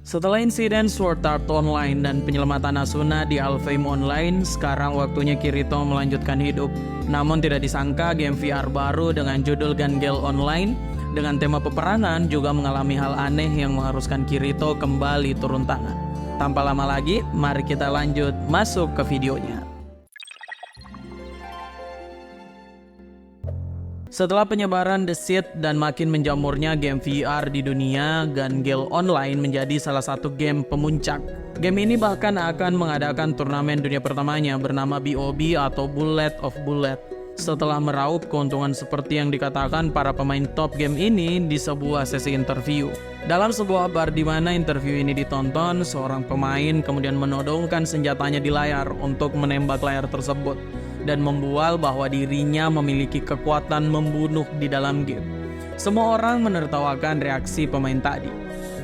Setelah insiden Sword Art Online dan penyelamatan Asuna di Alfheim Online, sekarang waktunya Kirito melanjutkan hidup. Namun tidak disangka game VR baru dengan judul Gun Gale Online dengan tema peperangan juga mengalami hal aneh yang mengharuskan Kirito kembali turun tangan. Tanpa lama lagi, mari kita lanjut masuk ke videonya. Setelah penyebaran The Seed dan makin menjamurnya game VR di dunia, Gun Gale Online menjadi salah satu game pemuncak. Game ini bahkan akan mengadakan turnamen dunia pertamanya bernama BOB atau Bullet of Bullet. Setelah meraup keuntungan seperti yang dikatakan para pemain top game ini di sebuah sesi interview. Dalam sebuah bar di mana interview ini ditonton, seorang pemain kemudian menodongkan senjatanya di layar untuk menembak layar tersebut dan membual bahwa dirinya memiliki kekuatan membunuh di dalam game. Semua orang menertawakan reaksi pemain tadi.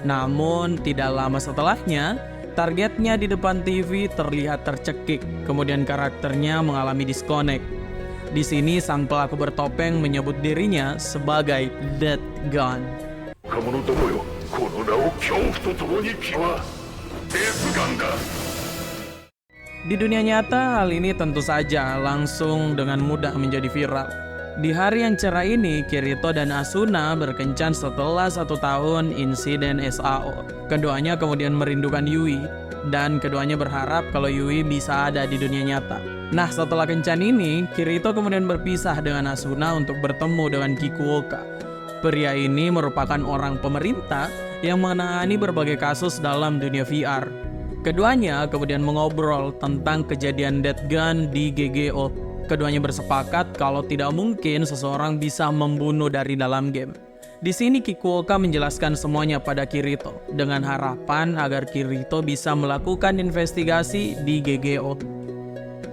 Namun tidak lama setelahnya, targetnya di depan TV terlihat tercekik, kemudian karakternya mengalami disconnect. Di sini sang pelaku bertopeng menyebut dirinya sebagai Dead Gun. Di dunia nyata, hal ini tentu saja langsung dengan mudah menjadi viral. Di hari yang cerah ini, Kirito dan Asuna berkencan setelah 1 tahun insiden SAO. Keduanya kemudian merindukan Yui, dan keduanya berharap kalau Yui bisa ada di dunia nyata. Nah, setelah kencan ini, Kirito kemudian berpisah dengan Asuna untuk bertemu dengan Kikuoka. Pria ini merupakan orang pemerintah yang menangani berbagai kasus dalam dunia VR. Keduanya kemudian mengobrol tentang kejadian Dead Gun di GGO. Keduanya bersepakat kalau tidak mungkin seseorang bisa membunuh dari dalam game. Di sini Kikuoka menjelaskan semuanya pada Kirito dengan harapan agar Kirito bisa melakukan investigasi di GGO.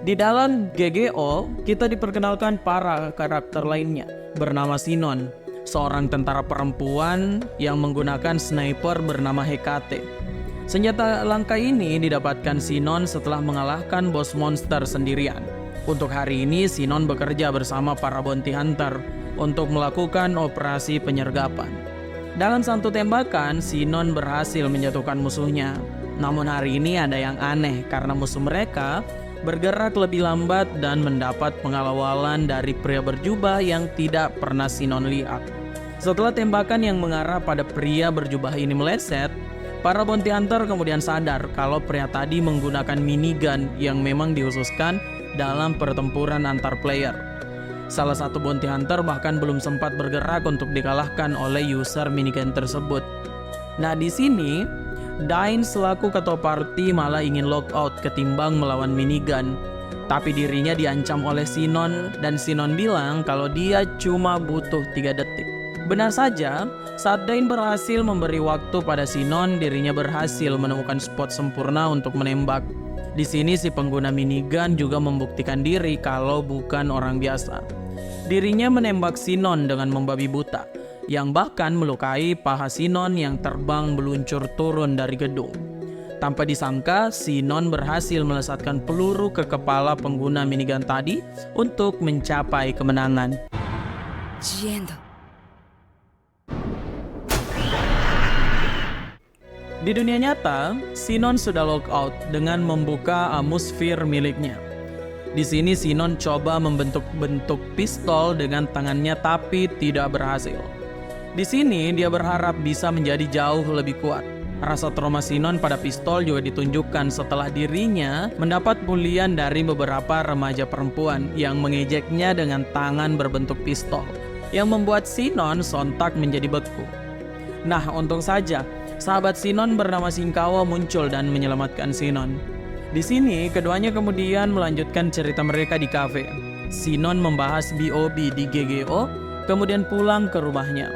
Di dalam GGO, kita diperkenalkan para karakter lainnya bernama Sinon, seorang tentara perempuan yang menggunakan sniper bernama Hekate. Senjata langka ini didapatkan Sinon setelah mengalahkan bos monster sendirian. Untuk hari ini, Sinon bekerja bersama para bounty hunter untuk melakukan operasi penyergapan. Dalam satu tembakan, Sinon berhasil menjatuhkan musuhnya. Namun hari ini ada yang aneh karena musuh mereka bergerak lebih lambat dan mendapat pengawalan dari pria berjubah yang tidak pernah Sinon lihat. Setelah tembakan yang mengarah pada pria berjubah ini meleset, para bounty hunter kemudian sadar kalau pria tadi menggunakan minigun yang memang dikhususkan dalam pertempuran antar player. Salah satu bounty hunter bahkan belum sempat bergerak untuk dikalahkan oleh user minigun tersebut. Nah, di sini Dain selaku ketua party malah ingin lockout ketimbang melawan minigun. Tapi dirinya diancam oleh Sinon dan Sinon bilang kalau dia cuma butuh 3 detik. Benar saja, saat Dain berhasil memberi waktu pada Sinon, dirinya berhasil menemukan spot sempurna untuk menembak. Di sini si pengguna minigun juga membuktikan diri kalau bukan orang biasa. Dirinya menembak Sinon dengan membabi buta, yang bahkan melukai paha Sinon yang terbang meluncur turun dari gedung. Tanpa disangka, Sinon berhasil melesatkan peluru ke kepala pengguna minigun tadi untuk mencapai kemenangan. Di dunia nyata, Sinon sudah lockout dengan membuka atmosfer miliknya. Di sini Sinon coba membentuk-bentuk pistol dengan tangannya tapi tidak berhasil. Di sini dia berharap bisa menjadi jauh lebih kuat. Rasa trauma Sinon pada pistol juga ditunjukkan setelah dirinya mendapat bulian dari beberapa remaja perempuan yang mengejeknya dengan tangan berbentuk pistol, yang membuat Sinon sontak menjadi beku. Nah, untung saja sahabat Sinon bernama Shinkawa muncul dan menyelamatkan Sinon. Di sini, keduanya kemudian melanjutkan cerita mereka di kafe. Sinon membahas BOB di GGO, kemudian pulang ke rumahnya.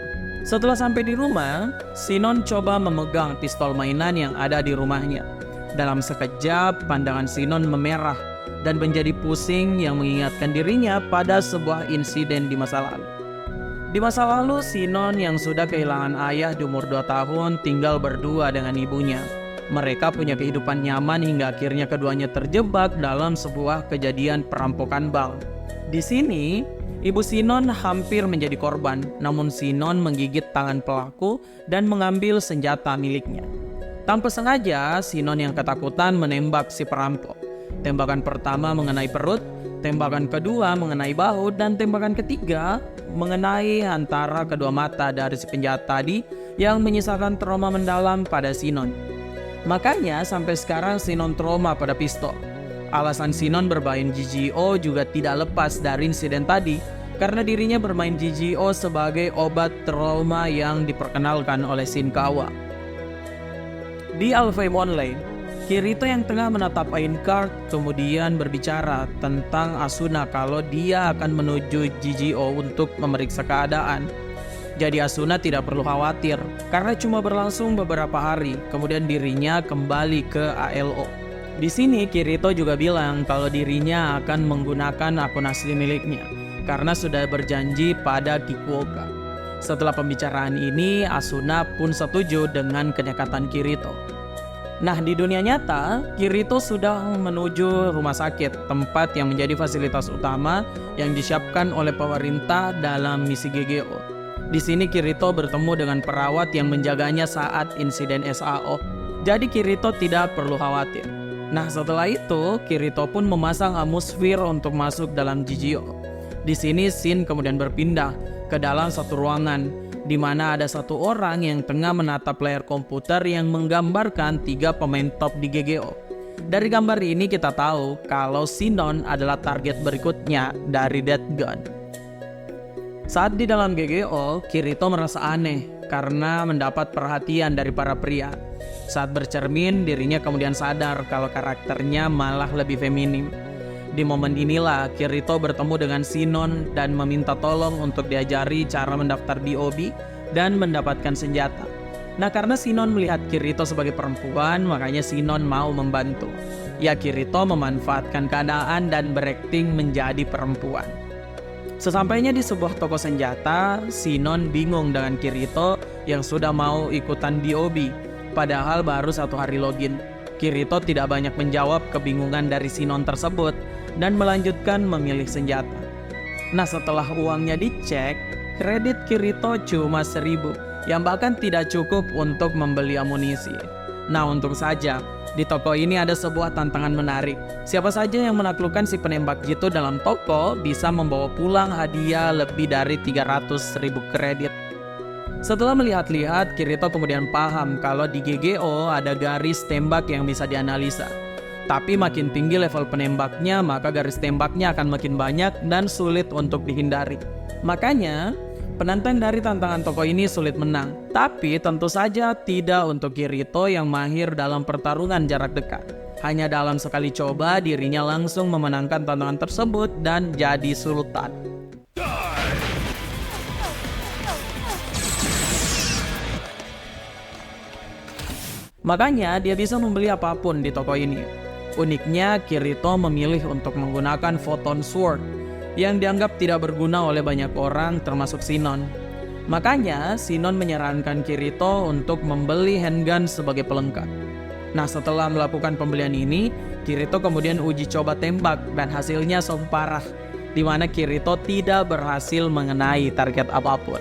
Setelah sampai di rumah, Sinon coba memegang pistol mainan yang ada di rumahnya. Dalam sekejap, pandangan Sinon memerah dan menjadi pusing yang mengingatkan dirinya pada sebuah insiden di masa lalu. Di masa lalu, Sinon yang sudah kehilangan ayah di umur 2 tahun tinggal berdua dengan ibunya. Mereka punya kehidupan nyaman hingga akhirnya keduanya terjebak dalam sebuah kejadian perampokan bank. Di sini, ibu Sinon hampir menjadi korban, namun Sinon menggigit tangan pelaku dan mengambil senjata miliknya. Tanpa sengaja, Sinon yang ketakutan menembak si perampok. Tembakan pertama mengenai perut, tembakan kedua mengenai bahu, dan tembakan ketiga mengenai antara kedua mata dari si penjahat tadi yang menyisakan trauma mendalam pada Sinon. Makanya sampai sekarang Sinon trauma pada pistol. Alasan Sinon bermain GGO juga tidak lepas dari insiden tadi, karena dirinya bermain GGO sebagai obat trauma yang diperkenalkan oleh Shinkawa. Di Alfheim Online, Kirito yang tengah menatap Aincrad kemudian berbicara tentang Asuna kalau dia akan menuju GGO untuk memeriksa keadaan. Jadi Asuna tidak perlu khawatir karena cuma berlangsung beberapa hari, kemudian dirinya kembali ke ALO. Di sini Kirito juga bilang kalau dirinya akan menggunakan akun asli miliknya karena sudah berjanji pada Kikuoka. Setelah pembicaraan ini, Asuna pun setuju dengan kenekatan Kirito. Nah, di dunia nyata, Kirito sudah menuju rumah sakit, tempat yang menjadi fasilitas utama yang disiapkan oleh pemerintah dalam misi GGO. Di sini Kirito bertemu dengan perawat yang menjaganya saat insiden SAO. Jadi Kirito tidak perlu khawatir. Nah, setelah itu, Kirito pun memasang atmosfer untuk masuk dalam GGO. Di sini Shin kemudian berpindah ke dalam satu ruangan di mana ada satu orang yang tengah menatap layar komputer yang menggambarkan 3 pemain top di GGO. Dari gambar ini kita tahu kalau Sinon adalah target berikutnya dari Death Gun. Saat di dalam GGO, Kirito merasa aneh karena mendapat perhatian dari para pria. Saat bercermin, dirinya kemudian sadar kalau karakternya malah lebih feminim. Di momen inilah Kirito bertemu dengan Sinon dan meminta tolong untuk diajari cara mendaftar BOB dan mendapatkan senjata. Nah, karena Sinon melihat Kirito sebagai perempuan, makanya Sinon mau membantu. Ya, Kirito memanfaatkan keadaan dan berakting menjadi perempuan. Sesampainya di sebuah toko senjata, Sinon bingung dengan Kirito yang sudah mau ikutan BOB, padahal baru 1 hari login. Kirito tidak banyak menjawab kebingungan dari Sinon tersebut dan melanjutkan memilih senjata. Nah, setelah uangnya dicek, kredit Kirito cuma 1.000 yang bahkan tidak cukup untuk membeli amunisi. Nah, untung saja di toko ini ada sebuah tantangan menarik. Siapa saja yang menaklukkan si penembak jitu dalam toko bisa membawa pulang hadiah lebih dari 300.000 kredit. Setelah melihat-lihat, Kirito kemudian paham kalau di GGO ada garis tembak yang bisa dianalisa. Tapi makin tinggi level penembaknya, maka garis tembaknya akan makin banyak dan sulit untuk dihindari. Makanya, penantang dari tantangan toko ini sulit menang. Tapi tentu saja tidak untuk Kirito yang mahir dalam pertarungan jarak dekat. Hanya dalam sekali coba, dirinya langsung memenangkan tantangan tersebut dan jadi sultan. Makanya dia bisa membeli apapun di toko ini. Uniknya, Kirito memilih untuk menggunakan Photon Sword yang dianggap tidak berguna oleh banyak orang termasuk Sinon. Makanya Sinon menyarankan Kirito untuk membeli handgun sebagai pelengkap. Nah, setelah melakukan pembelian ini, Kirito kemudian uji coba tembak dan hasilnya song parah, di mana Kirito tidak berhasil mengenai target apapun.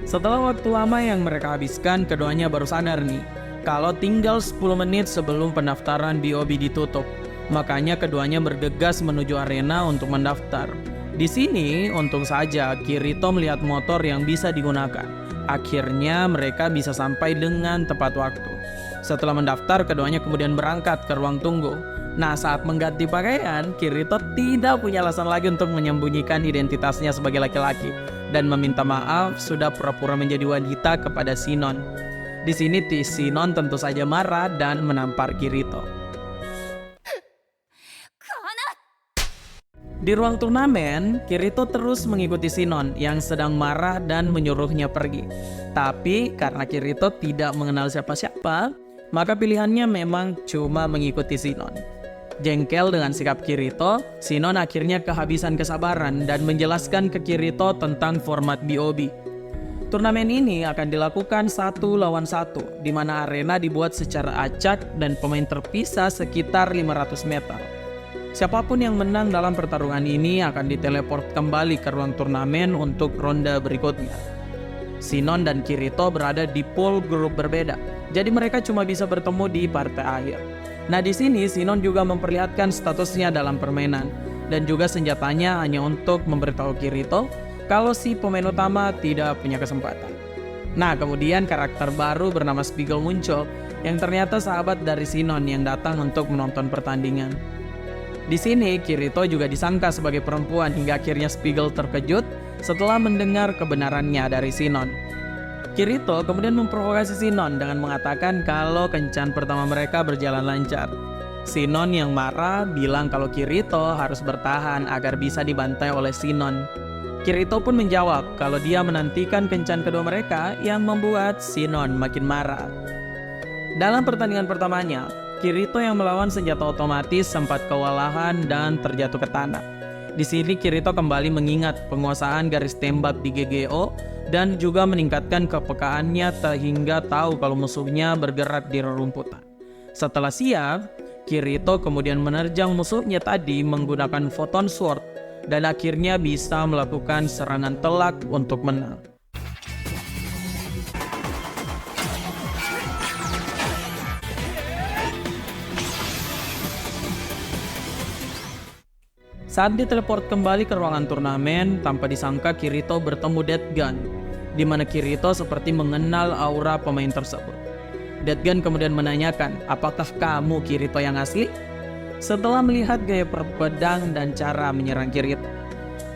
Setelah waktu lama yang mereka habiskan, keduanya baru sadar nih kalau tinggal 10 menit sebelum pendaftaran BOB ditutup. Makanya keduanya bergegas menuju arena untuk mendaftar. Di sini, untung saja Kirito melihat motor yang bisa digunakan. Akhirnya mereka bisa sampai dengan tepat waktu. Setelah mendaftar, keduanya kemudian berangkat ke ruang tunggu. Nah, saat mengganti pakaian, Kirito tidak punya alasan lagi untuk menyembunyikan identitasnya sebagai laki-laki dan meminta maaf sudah pura-pura menjadi wanita kepada Sinon. Di sini Sinon tentu saja marah dan menampar Kirito. Di ruang turnamen, Kirito terus mengikuti Sinon yang sedang marah dan menyuruhnya pergi. Tapi karena Kirito tidak mengenal siapa-siapa, maka pilihannya memang cuma mengikuti Sinon. Jengkel dengan sikap Kirito, Sinon akhirnya kehabisan kesabaran dan menjelaskan ke Kirito tentang format BOB. Turnamen ini akan dilakukan 1 lawan 1, di mana arena dibuat secara acak dan pemain terpisah sekitar 500 meter. Siapapun yang menang dalam pertarungan ini akan diteleport kembali ke ruang turnamen untuk ronde berikutnya. Shinon dan Kirito berada di pool grup berbeda, jadi mereka cuma bisa bertemu di partai akhir. Nah, di sini Shinon juga memperlihatkan statusnya dalam permainan dan juga senjatanya hanya untuk memberitahu Kirito kalau si pemain utama tidak punya kesempatan. Nah, kemudian karakter baru bernama Spiegel muncul yang ternyata sahabat dari Shinon yang datang untuk menonton pertandingan. Di sini Kirito juga disangka sebagai perempuan hingga akhirnya Spiegel terkejut setelah mendengar kebenarannya dari Shinon. Kirito kemudian memprovokasi Shinon dengan mengatakan kalau kencan pertama mereka berjalan lancar. Shinon yang marah bilang kalau Kirito harus bertahan agar bisa dibantai oleh Shinon. Kirito pun menjawab kalau dia menantikan kencan kedua mereka yang membuat Shinon makin marah. Dalam pertandingan pertamanya, Kirito yang melawan senjata otomatis sempat kewalahan dan terjatuh ke tanah. Di sini Kirito kembali mengingat penguasaan garis tembak di GGO dan juga meningkatkan kepekaannya sehingga tahu kalau musuhnya bergerak di rerumputan. Setelah siap, Kirito kemudian menerjang musuhnya tadi menggunakan Photon Sword dan akhirnya bisa melakukan serangan telak untuk menang. Saat diteleport kembali ke ruangan turnamen, tanpa disangka Kirito bertemu Death Gun, di mana Kirito seperti mengenal aura pemain tersebut. Death Gun kemudian menanyakan, apakah kamu Kirito yang asli? Setelah melihat gaya pedang dan cara menyerang Kirito.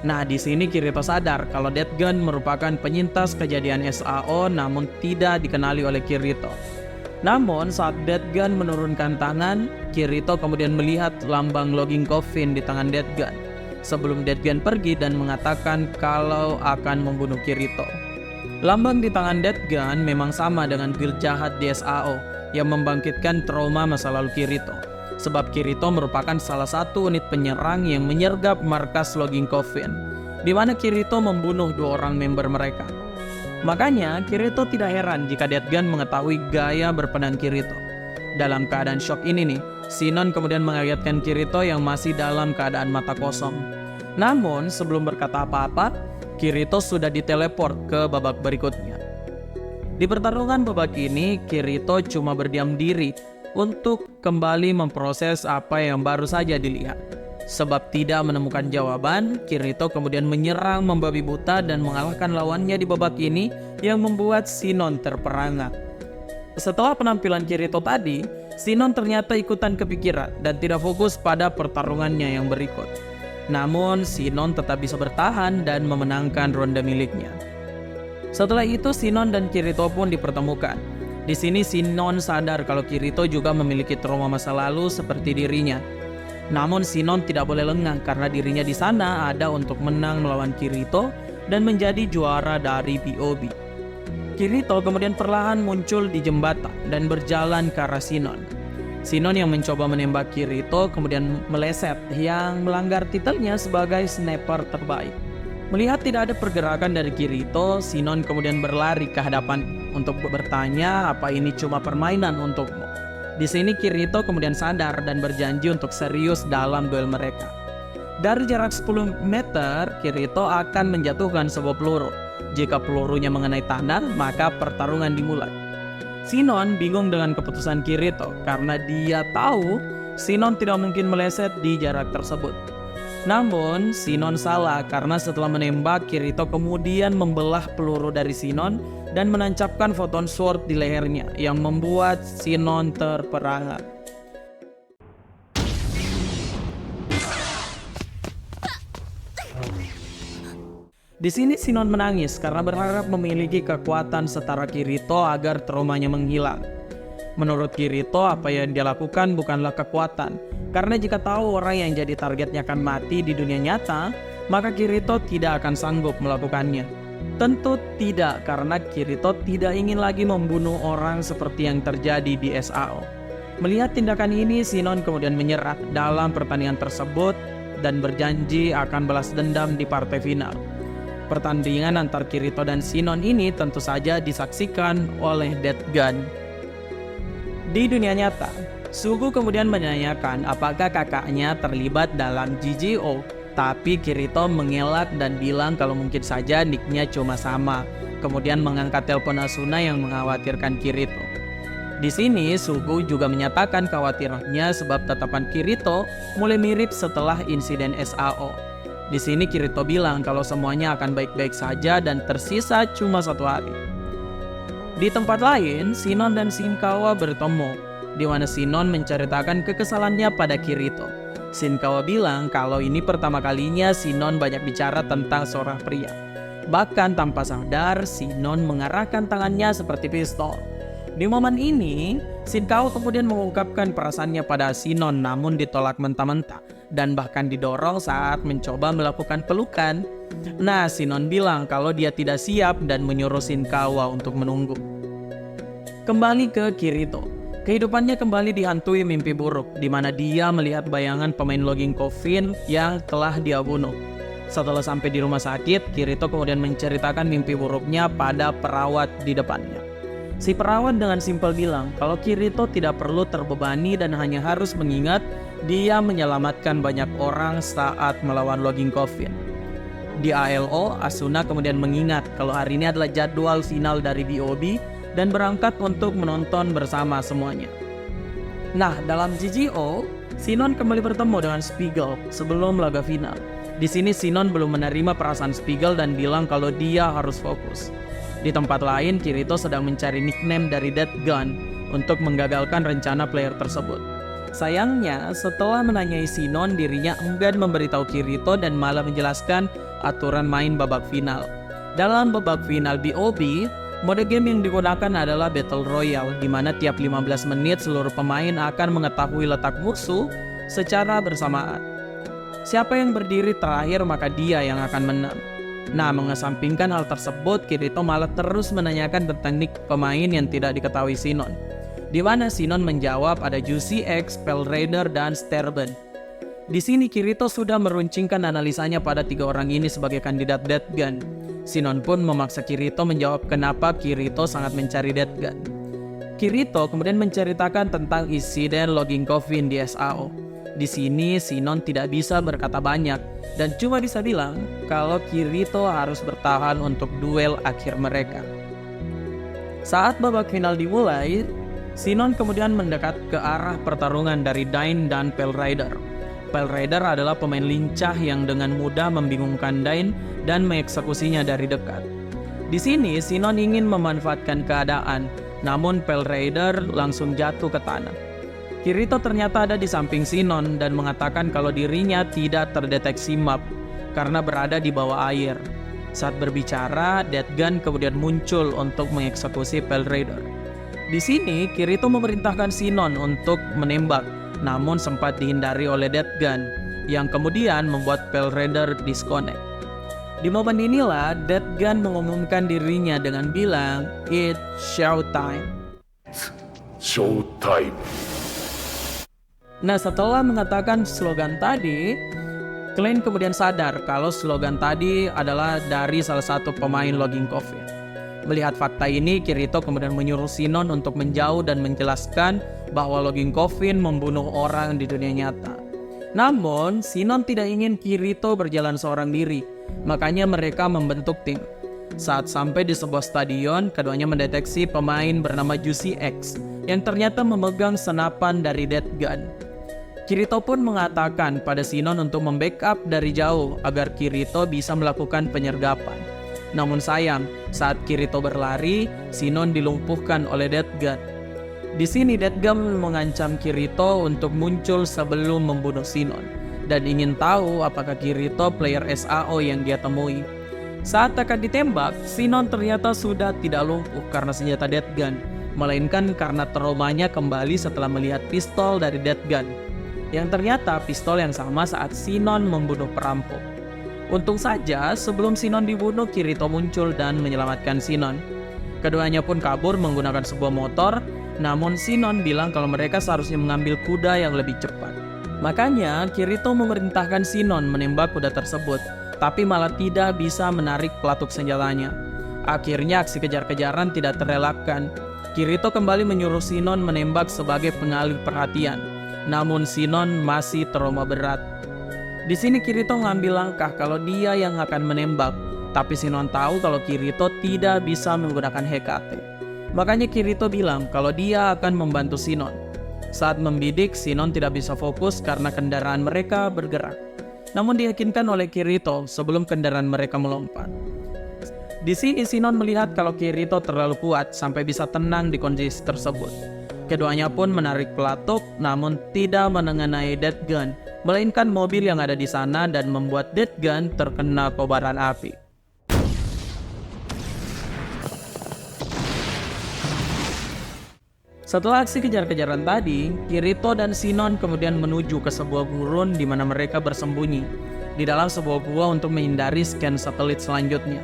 Nah, di sini Kirito sadar kalau Death Gun merupakan penyintas kejadian SAO namun tidak dikenali oleh Kirito. Namun saat Death Gun menurunkan tangan, Kirito kemudian melihat lambang logging coffin di tangan Death Gun sebelum Death Gun pergi dan mengatakan kalau akan membunuh Kirito. Lambang di tangan Death Gun memang sama dengan build jahat di SAO yang membangkitkan trauma masa lalu Kirito, sebab Kirito merupakan salah satu unit penyerang yang menyergap markas logging coffin, di mana Kirito membunuh 2 orang member mereka. Makanya Kirito tidak heran jika Death Gun mengetahui gaya berpedang Kirito. Dalam keadaan shock ini nih, Shinon kemudian mengagetkan Kirito yang masih dalam keadaan mata kosong. Namun sebelum berkata apa-apa, Kirito sudah diteleport ke babak berikutnya. Di pertarungan babak ini, Kirito cuma berdiam diri untuk kembali memproses apa yang baru saja dilihat. Sebab tidak menemukan jawaban, Kirito kemudian menyerang membabi buta dan mengalahkan lawannya di babak ini yang membuat Shinon terperangah. Setelah penampilan Kirito tadi, Shinon ternyata ikutan kepikiran dan tidak fokus pada pertarungannya yang berikut. Namun, Shinon tetap bisa bertahan dan memenangkan ronde miliknya. Setelah itu, Shinon dan Kirito pun dipertemukan. Di sini Shinon sadar kalau Kirito juga memiliki trauma masa lalu seperti dirinya. Namun Shinon tidak boleh lengah karena dirinya di sana ada untuk menang melawan Kirito dan menjadi juara dari POB. Kirito kemudian perlahan muncul di jembatan dan berjalan ke arah Shinon. Shinon yang mencoba menembak Kirito kemudian meleset yang melanggar titelnya sebagai sniper terbaik. Melihat tidak ada pergerakan dari Kirito, Shinon kemudian berlari ke hadapan untuk bertanya apa ini cuma permainan untukmu. Di sini Kirito kemudian sadar dan berjanji untuk serius dalam duel mereka. Dari jarak 10 meter, Kirito akan menjatuhkan sebuah peluru. Jika pelurunya mengenai tanah, maka pertarungan dimulai. Shinon bingung dengan keputusan Kirito karena dia tahu Shinon tidak mungkin meleset di jarak tersebut. Namun, Shinon salah karena setelah menembak, Kirito kemudian membelah peluru dari Shinon dan menancapkan Photon Sword di lehernya yang membuat Shinon terperangah. Di sini Shinon menangis karena berharap memiliki kekuatan setara Kirito agar traumanya menghilang. Menurut Kirito, apa yang dia lakukan bukanlah kekuatan, karena jika tahu orang yang jadi targetnya akan mati di dunia nyata, maka Kirito tidak akan sanggup melakukannya. Tentu tidak, karena Kirito tidak ingin lagi membunuh orang seperti yang terjadi di SAO. Melihat tindakan ini, Shinon kemudian menyerah dalam pertandingan tersebut dan berjanji akan balas dendam di partai final. Pertandingan antar Kirito dan Shinon ini tentu saja disaksikan oleh Death Gun. Di dunia nyata, Sugu kemudian menanyakan apakah kakaknya terlibat dalam GGO, tapi Kirito mengelak dan bilang kalau mungkin saja nicknya cuma sama. kemudian mengangkat telepon Asuna yang mengkhawatirkan Kirito. Di sini Sugu juga menyatakan khawatirannya sebab tatapan Kirito mulai mirip setelah insiden SAO. Di sini Kirito bilang kalau semuanya akan baik-baik saja dan tersisa cuma 1 hari. Di tempat lain, Shinon dan Shinkawa bertemu, di mana Shinon menceritakan kekesalannya pada Kirito. Shinkawa bilang kalau ini pertama kalinya Shinon banyak bicara tentang seorang pria. Bahkan tanpa sadar, Shinon mengarahkan tangannya seperti pistol. Di momen ini, Shinkawa kemudian mengungkapkan perasaannya pada Shinon namun ditolak mentah-mentah dan bahkan didorong saat mencoba melakukan pelukan. Nah, Shinon bilang kalau dia tidak siap dan menyuruh Shinkawa untuk menunggu. Kembali ke Kirito. Kehidupannya kembali dihantui mimpi buruk, di mana dia melihat bayangan pemain logging coffin yang telah dia bunuh. Setelah sampai di rumah sakit, Kirito kemudian menceritakan mimpi buruknya pada perawat di depannya. Si perawat dengan simpel bilang kalau Kirito tidak perlu terbebani dan hanya harus mengingat dia menyelamatkan banyak orang saat melawan logging coffin. Di ALO, Asuna kemudian mengingat kalau hari ini adalah jadwal final dari BOB dan berangkat untuk menonton bersama semuanya. Nah, dalam GGO, Shinon kembali bertemu dengan Spiegel sebelum laga final. Di sini Shinon belum menerima perasaan Spiegel dan bilang kalau dia harus fokus. Di tempat lain, Kirito sedang mencari nickname dari Death Gun untuk menggagalkan rencana player tersebut. Sayangnya, setelah menanyai Shinon, dirinya enggan memberitahu Kirito dan malah menjelaskan aturan main babak final. Dalam babak final BOB, mode game yang digunakan adalah Battle Royale, di mana tiap 15 menit seluruh pemain akan mengetahui letak musuh secara bersamaan. Siapa yang berdiri terakhir maka dia yang akan menang. Nah, mengesampingkan hal tersebut, Kirito malah terus menanyakan tentang nick pemain yang tidak diketahui Shinon. Di mana Shinon menjawab ada Juicy X, Pale Raider, dan Sterben. Di sini Kirito sudah meruncingkan analisanya pada 3 orang ini sebagai kandidat Death Gun. Shinon pun memaksa Kirito menjawab kenapa Kirito sangat mencari Death Gun. Kirito kemudian menceritakan tentang insiden logging coffin di SAO. Di sini Shinon tidak bisa berkata banyak dan cuma bisa bilang kalau Kirito harus bertahan untuk duel akhir mereka. Saat babak final dimulai, Shinon kemudian mendekat ke arah pertarungan dari Dain dan Pale Rider. Pale Rider adalah pemain lincah yang dengan mudah membingungkan Dain dan mengeksekusinya dari dekat. Di sini Shinon ingin memanfaatkan keadaan, namun Pale Rider langsung jatuh ke tanah. Kirito ternyata ada di samping Shinon dan mengatakan kalau dirinya tidak terdeteksi map karena berada di bawah air. Saat berbicara, Death Gun kemudian muncul untuk mengeksekusi Pale Rider. Di sini, Kirito memerintahkan Shinon untuk menembak, namun sempat dihindari oleh Death Gun, yang kemudian membuat Pale Rider disconnect. Di momen inilah, Death Gun mengumumkan dirinya dengan bilang, "It's showtime." Showtime. Nah, setelah mengatakan slogan tadi, Klein kemudian sadar kalau slogan tadi adalah dari salah satu pemain logging coffin. Melihat fakta ini, Kirito kemudian menyuruh Shinon untuk menjauh dan menjelaskan bahwa logging coffin membunuh orang di dunia nyata. Namun, Shinon tidak ingin Kirito berjalan seorang diri, makanya mereka membentuk tim. Saat sampai di sebuah stadion, keduanya mendeteksi pemain bernama Juicy X yang ternyata memegang senapan dari Death Gun. Kirito pun mengatakan pada Shinon untuk membackup dari jauh agar Kirito bisa melakukan penyergapan. Namun sayang, saat Kirito berlari, Shinon dilumpuhkan oleh Death Gun. Di sini Death Gun mengancam Kirito untuk muncul sebelum membunuh Shinon dan ingin tahu apakah Kirito player SAO yang dia temui. Saat akan ditembak, Shinon ternyata sudah tidak lumpuh karena senjata Death Gun, melainkan karena traumanya kembali setelah melihat pistol dari Death Gun, yang ternyata pistol yang sama saat Shinon membunuh perampok. Untung saja sebelum Shinon dibunuh, Kirito muncul dan menyelamatkan Shinon. Keduanya pun kabur menggunakan sebuah motor, namun Shinon bilang kalau mereka seharusnya mengambil kuda yang lebih cepat. Makanya Kirito memerintahkan Shinon menembak kuda tersebut, tapi malah tidak bisa menarik pelatuk senjatanya. Akhirnya aksi kejar-kejaran tidak terelakkan. Kirito kembali menyuruh Shinon menembak sebagai pengalih perhatian. Namun Shinon masih trauma berat. Di sini Kirito mengambil langkah kalau dia yang akan menembak, Tapi Sinon tahu kalau Kirito tidak bisa menggunakan Hekate. Makanya Kirito bilang kalau dia akan membantu Sinon. Saat membidik, Sinon tidak bisa fokus karena kendaraan mereka bergerak. Namun diyakinkan oleh Kirito sebelum kendaraan mereka melompat. Di sini Sinon melihat kalau Kirito terlalu kuat sampai bisa tenang di kondisi tersebut. Keduanya pun menarik pelatuk namun tidak mengenai Death Gun, melainkan mobil yang ada di sana dan membuat Death Gun terkena kobaran api. Setelah aksi kejar-kejaran tadi, Kirito dan Sinon kemudian menuju ke sebuah gurun di mana mereka bersembunyi di dalam sebuah gua untuk menghindari scan satelit selanjutnya.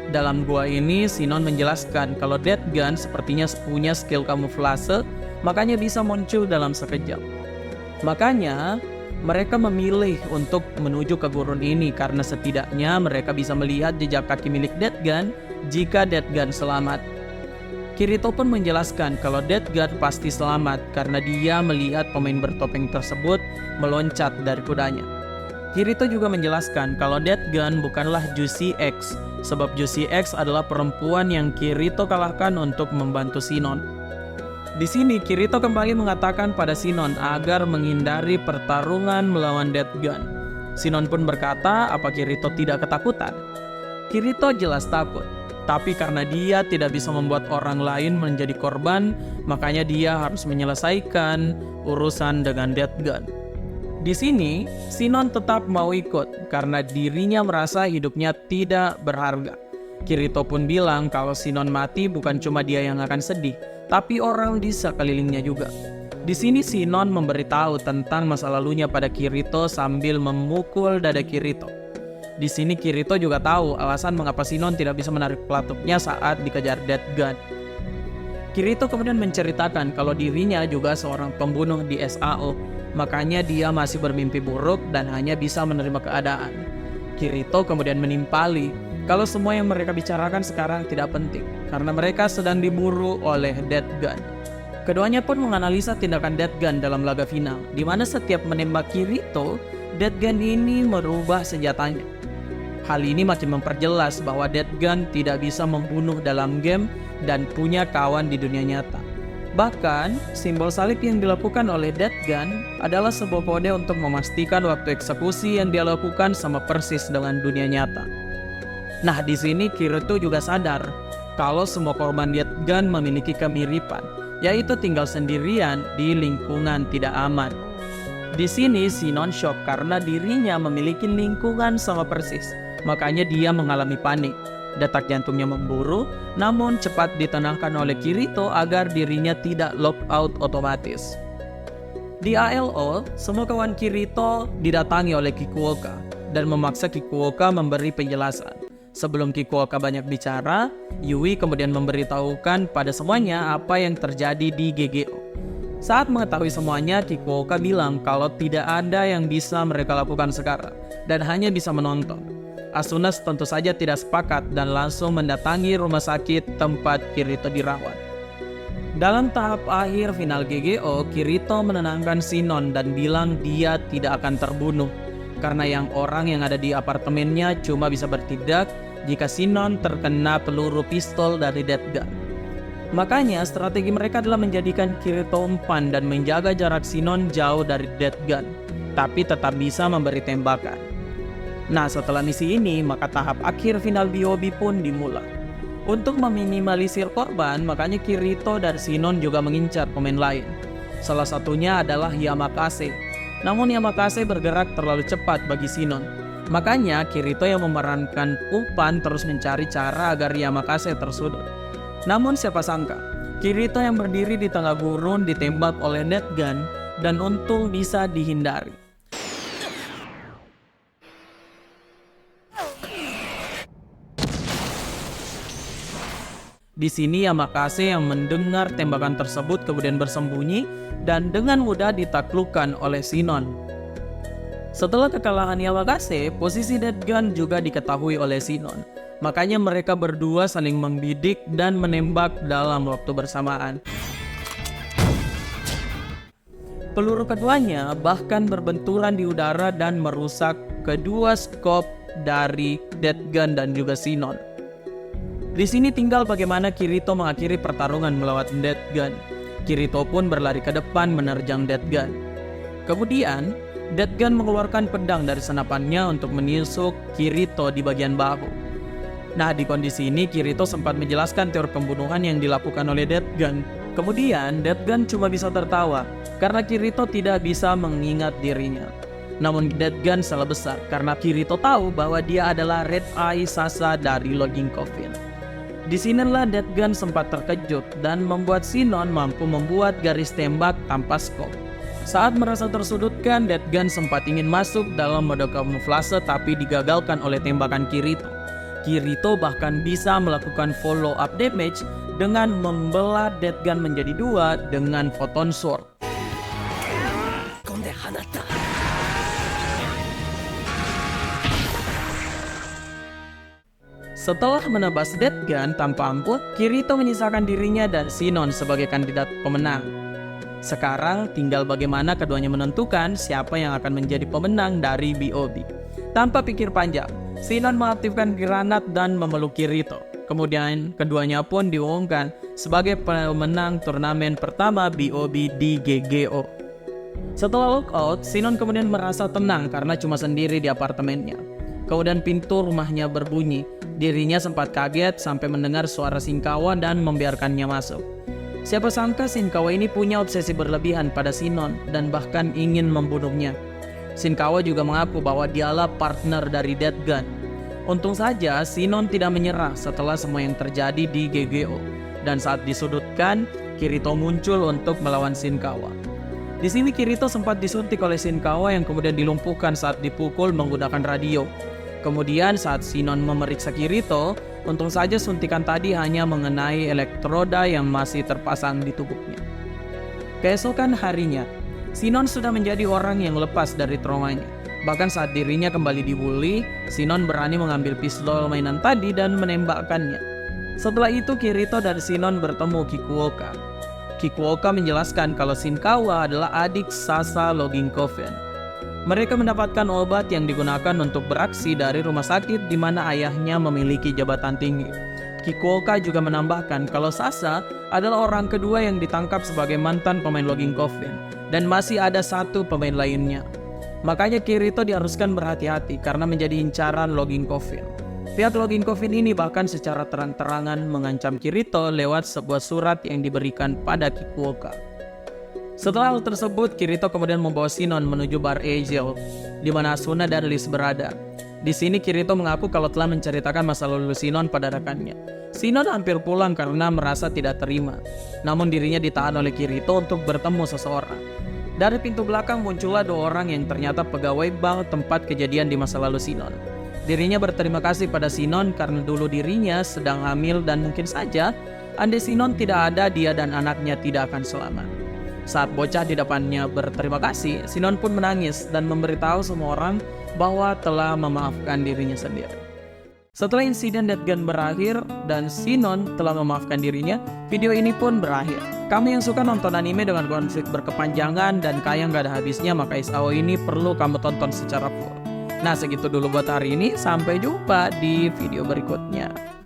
Dalam gua ini, Sinon menjelaskan kalau Death Gun sepertinya punya skill kamuflase, makanya bisa muncul dalam sekejap. Makanya, mereka memilih untuk menuju ke gurun ini karena setidaknya mereka bisa melihat jejak kaki milik Death Gun jika Death Gun selamat. Kirito pun menjelaskan kalau Death Gun pasti selamat karena dia melihat pemain bertopeng tersebut meloncat dari kudanya. Kirito juga menjelaskan kalau Death Gun bukanlah Juicy X, sebab Juicy X adalah perempuan yang Kirito kalahkan untuk membantu Sinon. Di sini Kirito kembali mengatakan pada Sinon agar menghindari pertarungan melawan Death Gun. Sinon pun berkata apa Kirito tidak ketakutan. Kirito jelas takut. Tapi karena dia tidak bisa membuat orang lain menjadi korban, makanya dia harus menyelesaikan urusan dengan Death Gun. Di sini, Sinon tetap mau ikut karena dirinya merasa hidupnya tidak berharga. Kirito pun bilang kalau Sinon mati bukan cuma dia yang akan sedih, tapi orang di sekelilingnya juga. Di sini Sinon memberitahu tentang masa lalunya pada Kirito sambil memukul dada Kirito. Di sini Kirito juga tahu alasan mengapa Sinon tidak bisa menarik pelatuknya saat dikejar Death Gun. Kirito kemudian menceritakan kalau dirinya juga seorang pembunuh di SAO, makanya dia masih bermimpi buruk dan hanya bisa menerima keadaan. Kirito kemudian menimpali kalau semua yang mereka bicarakan sekarang tidak penting karena mereka sedang diburu oleh Death Gun. Keduanya pun menganalisa tindakan Death Gun dalam laga final, di mana setiap menembak Kirito, Death Gun ini merubah senjatanya. Hal ini makin memperjelas bahwa Death Gun tidak bisa membunuh dalam game dan punya kawan di dunia nyata. Bahkan, simbol salib yang dilakukan oleh Death Gun adalah sebuah kode untuk memastikan waktu eksekusi yang dia lakukan sama persis dengan dunia nyata. Nah, di sini Kirito juga sadar kalau semua korban Death Gun memiliki kemiripan, yaitu tinggal sendirian di lingkungan tidak aman. Di sini Sinon shock karena dirinya memiliki lingkungan sama persis. Makanya dia mengalami panik. Detak jantungnya memburu, namun cepat ditenangkan oleh Kirito agar dirinya tidak lockout otomatis. Di ALO, semua kawan Kirito didatangi oleh Kikuoka dan memaksa Kikuoka memberi penjelasan. Sebelum Kikuoka banyak bicara, Yui kemudian memberitahukan pada semuanya apa yang terjadi di GGO. Saat mengetahui semuanya, Kikuoka bilang kalau tidak ada yang bisa mereka lakukan sekarang dan hanya bisa menonton. Asuna tentu saja tidak sepakat dan langsung mendatangi rumah sakit tempat Kirito dirawat. Dalam tahap akhir final GGO, Kirito menenangkan Sinon dan bilang dia tidak akan terbunuh karena orang yang ada di apartemennya cuma bisa bertindak jika Sinon terkena peluru pistol dari Death Gun. Makanya strategi mereka adalah menjadikan Kirito umpan dan menjaga jarak Sinon jauh dari Death Gun, tapi tetap bisa memberi tembakan. Nah, setelah misi ini, maka tahap akhir final BOB pun dimulai. Untuk meminimalisir korban, makanya Kirito dan Sinon juga mengincar pemain lain. Salah satunya adalah Yamakase. Namun Yamakase bergerak terlalu cepat bagi Sinon. Makanya Kirito yang memerankan umpan terus mencari cara agar Yamakase tersudut. Namun siapa sangka, Kirito yang berdiri di tengah gurun ditembak oleh Death Gun dan untung bisa dihindari. Di sini Yamakase yang mendengar tembakan tersebut kemudian bersembunyi dan dengan mudah ditaklukkan oleh Sinon. Setelah kekalahan Yamakase, posisi Death Gun juga diketahui oleh Sinon. Makanya mereka berdua saling membidik dan menembak dalam waktu bersamaan. Peluru keduanya bahkan berbenturan di udara dan merusak kedua skop dari Death Gun dan juga Sinon. Di sini tinggal bagaimana Kirito mengakhiri pertarungan melawan Death Gun. Kirito pun berlari ke depan menerjang Death Gun. Kemudian, Death Gun mengeluarkan pedang dari senapannya untuk menusuk Kirito di bagian bahu. Nah, di kondisi ini Kirito sempat menjelaskan teori pembunuhan yang dilakukan oleh Death Gun. Kemudian, Death Gun cuma bisa tertawa karena Kirito tidak bisa mengingat dirinya. Namun Death Gun salah besar karena Kirito tahu bahwa dia adalah Red Eye Sasa dari Logging Coffin. Di sinilah Death Gun sempat terkejut dan membuat Sinon mampu membuat garis tembak tanpa skop. Saat merasa tersudutkan, Death Gun sempat ingin masuk dalam mode kamuflase tapi digagalkan oleh tembakan Kirito. Kirito bahkan bisa melakukan follow up damage dengan membelah Death Gun menjadi dua dengan Photon Sword. Setelah menebas Death Gun tanpa ampun, Kirito menyisakan dirinya dan Sinon sebagai kandidat pemenang. Sekarang tinggal bagaimana keduanya menentukan siapa yang akan menjadi pemenang dari BOB. Tanpa pikir panjang, Sinon mengaktifkan granat dan memeluk Kirito. Kemudian keduanya pun diumumkan sebagai pemenang turnamen pertama BOB di GGO. Setelah lockout, Sinon kemudian merasa tenang karena cuma sendiri di apartemennya. Kemudian pintu rumahnya berbunyi. Dirinya sempat kaget sampai mendengar suara Shinkawa dan membiarkannya masuk. Siapa sangka Shinkawa ini punya obsesi berlebihan pada Sinon dan bahkan ingin membunuhnya. Shinkawa juga mengaku bahwa dialah partner dari Death Gun. Untung saja Sinon tidak menyerah setelah semua yang terjadi di GGO. Dan saat disudutkan, Kirito muncul untuk melawan Shinkawa. Di sini Kirito sempat disuntik oleh Shinkawa yang kemudian dilumpuhkan saat dipukul menggunakan radio. Kemudian saat Sinon memeriksa Kirito, untung saja suntikan tadi hanya mengenai elektroda yang masih terpasang di tubuhnya. Keesokan harinya, Sinon sudah menjadi orang yang lepas dari traumanya. Bahkan saat dirinya kembali dibully, Sinon berani mengambil pistol mainan tadi dan menembakkannya. Setelah itu Kirito dan Sinon bertemu Kikuoka. Kikuoka menjelaskan kalau Shinkawa adalah adik Sasa Logging Coffin. Mereka mendapatkan obat yang digunakan untuk beraksi dari rumah sakit di mana ayahnya memiliki jabatan tinggi. Kikuoka juga menambahkan kalau Sasa adalah orang kedua yang ditangkap sebagai mantan pemain Logging Coffin dan masih ada satu pemain lainnya. Makanya Kirito diharuskan berhati-hati karena menjadi incaran Logging Coffin. Pihak Logging Coffin ini bahkan secara terang-terangan mengancam Kirito lewat sebuah surat yang diberikan pada Kikuoka. Setelah hal tersebut, Kirito kemudian membawa Sinon menuju bar Angel, di mana Asuna dan Liz berada. Di sini Kirito mengaku kalau telah menceritakan masa lalu Sinon pada rekannya. Sinon hampir pulang karena merasa tidak terima. Namun dirinya ditahan oleh Kirito untuk bertemu seseorang. Dari pintu belakang muncullah dua orang yang ternyata pegawai bank tempat kejadian di masa lalu Sinon. Dirinya berterima kasih pada Sinon karena dulu dirinya sedang hamil dan mungkin saja andai Sinon tidak ada, dia dan anaknya tidak akan selamat. Saat bocah di depannya berterima kasih, Sinon pun menangis dan memberitahu semua orang bahwa telah memaafkan dirinya sendiri. Setelah insiden Death Gun berakhir dan Sinon telah memaafkan dirinya, video ini pun berakhir. Kamu yang suka nonton anime dengan konflik berkepanjangan dan kayak gak ada habisnya, maka SAO ini perlu kamu tonton secara full. Nah, segitu dulu buat hari ini. Sampai jumpa di video berikutnya.